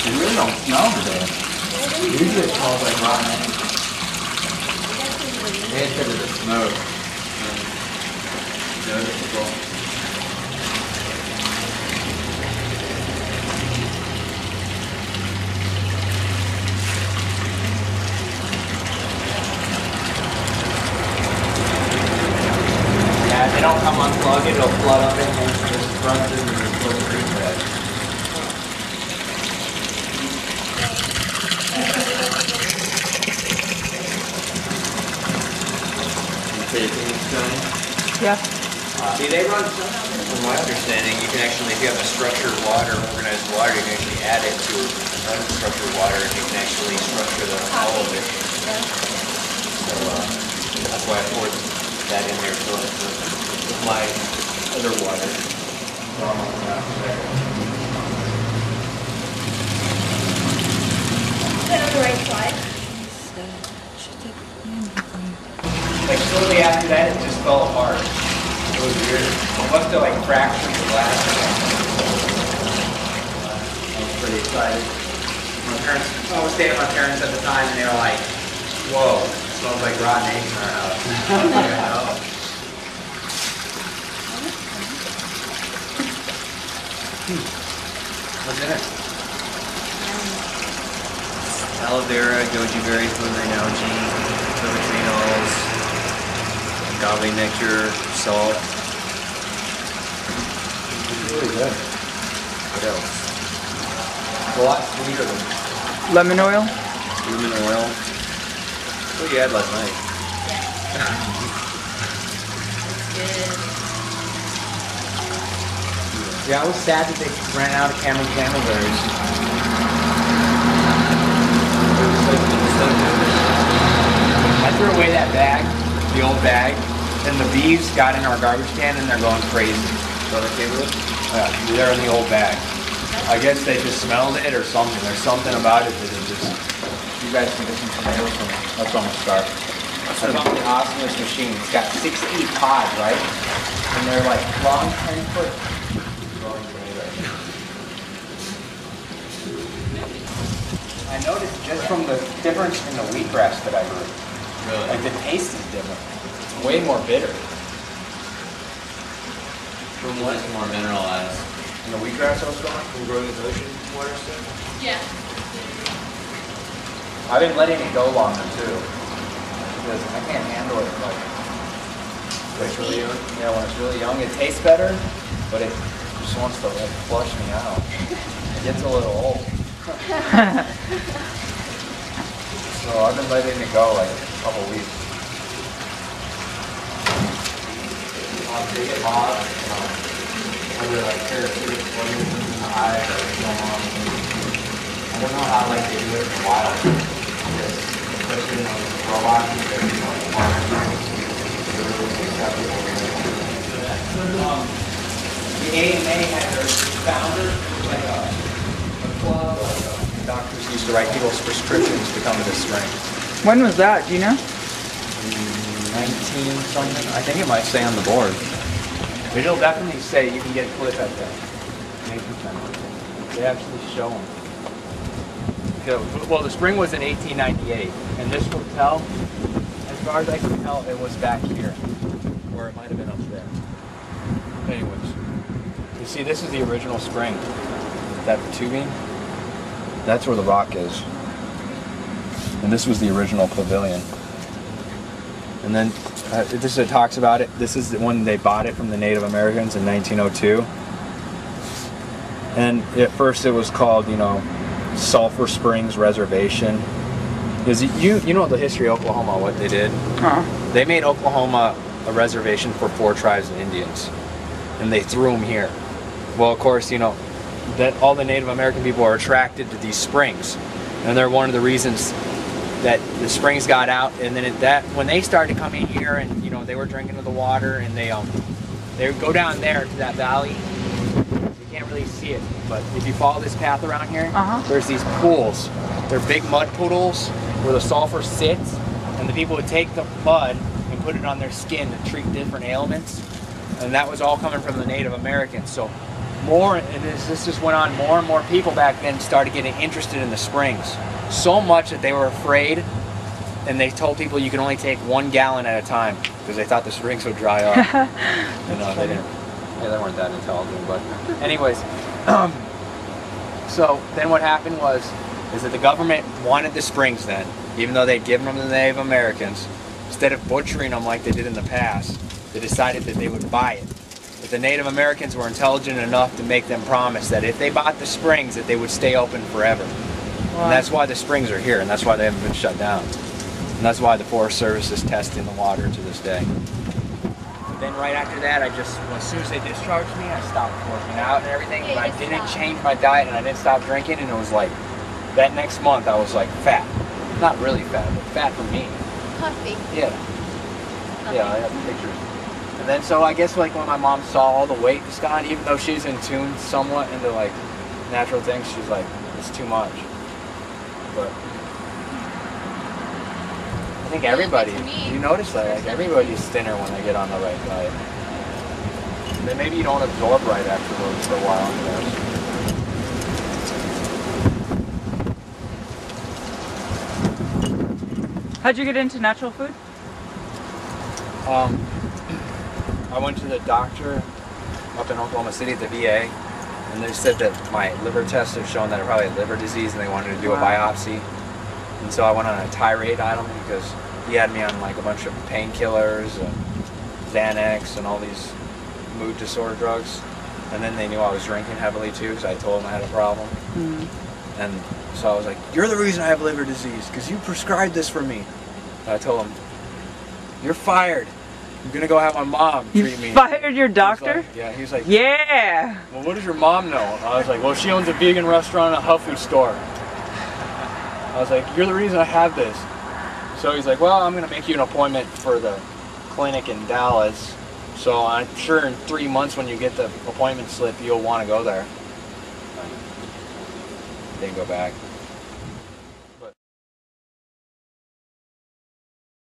It really don't smell today. Usually it smells like rotten eggs. Maybe it's because of the smoke. Noticeable. Yeah, if they don't come unplug it, it'll flood up in here and just run through the filter bed. Yeah. See, they run, from my understanding, you can actually, if you have a structured water, organized water, you can actually add it to unstructured water and you can actually structure all of it. So that's why I poured that in there so with my other water. Is that on the right side? Like shortly after that, it just fell apart. It was weird. It must have like fractured the glass. I was pretty excited. My parents, I was staying with my parents at the time, and they were like, "Whoa, it smells like rotten eggs in our house." What's in it? Aloe vera, goji berries, blueberry algae, polyphenols, agave nectar, salt. It's really good. What else? It's a lot sweeter than Lemon oil? Lemon oil. That's what you had last night. Yeah, I was sad that they ran out of camelberries. I threw away that bag, the old bag, and the bees got in our garbage can and they're going crazy. So they came with? Yeah, they're in the old bag. I guess they just smelled it or something. There's something about it that it just... You guys can get some tomatoes from it. That's what I'm going to start. That's about the awesomest machine. It's got 6 to 8 pods, right? And they're like long 10-foot growing tomatoes. I noticed just from the difference in the wheatgrass that I grew. Really? Like the taste is different. It's way more bitter. From what? It's more mineralized. And the wheatgrass I was growing? From growing the ocean water stuff? Yeah. I've been letting it go longer too. Because I can't handle it like when it's really young. Yeah, when it's really young, it tastes better, but it just wants to like flush me out. It gets a little old. So I've been letting it go like a couple weeks. They get lost, whether like therapeutic flavors in the eye or so on. I don't know how like they do it in the wild. Because especially in those robots, they're the AMA had their founder, like a club, doctors used to write people's prescriptions to come to this spring. When was that? Do you know? 19 something. I think it might say on the board. But it'll definitely say you can get a clip at the Mason Center. They actually show them. Well, the spring was in 1898, and this hotel, as far as I can tell, it was back here, or it might have been up there. Anyways, you see, this is the original spring. That tubing, that's where the rock is. And this was the original pavilion. And then this it talks about it. This is when they bought it from the Native Americans in 1902. And at first it was called, you know, Sulfur Springs Reservation. Because you know the history of Oklahoma, what they did? They made Oklahoma a reservation for 4 tribes of Indians. And they threw them here. Well, of course, you know, that all the Native American people are attracted to these springs. And they're one of the reasons that the springs got out, and then when they started coming here, and you know they were drinking of the water, and they would go down there to that valley. You can't really see it, but if you follow this path around here, there's these pools. They're big mud puddles where the sulfur sits, and the people would take the mud and put it on their skin to treat different ailments, and that was all coming from the Native Americans. So more, and this just went on, more and more people back then started getting interested in the springs. So much that they were afraid, and they told people you can only take 1 gallon at a time because they thought the springs would dry up. You know, they didn't. Yeah, they weren't that intelligent, but anyways. So then what happened is that the government wanted the springs then, even though they'd given them to the Native Americans. Instead of butchering them like they did in the past, they decided that they would buy it. But the Native Americans were intelligent enough to make them promise that if they bought the springs, that they would stay open forever. Wow. And that's why the springs are here, and that's why they haven't been shut down. And that's why the Forest Service is testing the water to this day. But then right after that, as soon as they discharged me, I stopped working out and everything, but I didn't change my diet and I didn't stop drinking, and it was like, that next month I was like fat. Not really fat, but fat for me. Puffy. Yeah. Yeah, I have pictures. And then so I guess like when my mom saw all the weight just gone, even though she's in tune somewhat into like natural things, she's like, it's too much. But I think everybody, you notice that, like everybody's thinner when they get on the right diet. And then maybe you don't absorb right afterwards for a while, I guess. How'd you get into natural food? I went to the doctor up in Oklahoma City at the VA, and they said that my liver tests have shown that I probably had liver disease, and they wanted to do a biopsy. And so I went on a tirade on him because he had me on like a bunch of painkillers and Xanax and all these mood disorder drugs. And then they knew I was drinking heavily too, because I told them I had a problem. And so I was like, you're the reason I have liver disease, because you prescribed this for me. And I told him, you're fired. I'm going to go have my mom treat me. You fired your doctor? Like, yeah, he was like, yeah. Well, what does your mom know? I was like, well, she owns a vegan restaurant and a health food store. I was like, you're the reason I have this. So he's like, well, I'm going to make you an appointment for the clinic in Dallas. So I'm sure in 3 months when you get the appointment slip, you'll want to go there. Didn't go back.